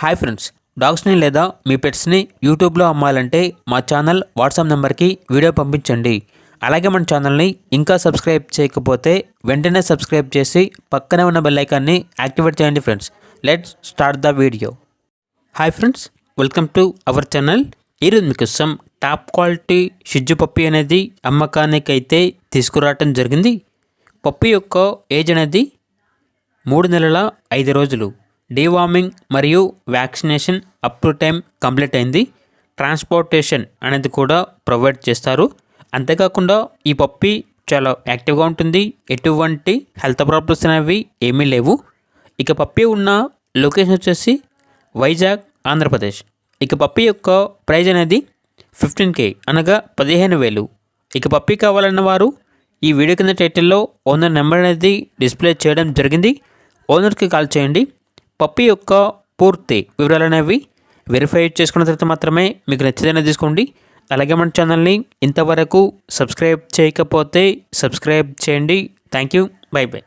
Hi friends, డాగ్స్ని లేదా మీ పెట్స్ని యూట్యూబ్లో అమ్మాలంటే మా ఛానల్ వాట్సాప్ నెంబర్కి వీడియో పంపించండి. అలాగే మన ఛానల్ని ఇంకా సబ్స్క్రైబ్ చేయకపోతే వెంటనే సబ్స్క్రైబ్ చేసి పక్కనే ఉన్న బెల్ ఐకాన్ని యాక్టివేట్ చేయండి friends. Let's start the video. Hi friends, welcome to our channel. ఈరోజు మీకోసం టాప్ క్వాలిటీ షిజ్జు పప్పీ అనేది అమ్మకానికి అయితే తీసుకురావటం జరిగింది. పప్పీ యొక్క ఏజ్ అనేది 3 నెలల 5 రోజులు. డీవార్మింగ్ మరియు vaccination up to time complete అయింది. ట్రాన్స్పోర్టేషన్ అనేది కూడా ప్రొవైడ్ చేస్తారు. అంతేకాకుండా ఈ పప్పీ చాలా యాక్టివ్గా ఉంటుంది. ఎటువంటి హెల్త్ ప్రాబ్లమ్స్ అనేవి ఏమీ లేవు. ఇక పప్పీ ఉన్న లొకేషన్ వచ్చేసి వైజాగ్, ఆంధ్రప్రదేశ్. ఇక పప్పీ యొక్క ప్రైజ్ అనేది 15K అనగా 15,000. ఇక పప్పీ కావాలన్న వారు ఈ వీడియో కింద టైటిల్లో ఓనర్ నెంబర్ అనేది డిస్ప్లే చేయడం జరిగింది. ఓనర్కి కాల్ చేయండి. పప్పీ యొక్క పూర్తి వివరాలు అనేవి వెరిఫై చేసుకున్న తర్వాత మాత్రమే మీకు నచ్చితేనే తీసుకోండి. అలాగే మన ఛానల్ని ఇంతవరకు సబ్స్క్రైబ్ చేయకపోతే సబ్స్క్రైబ్ చేయండి. Thank you. By by.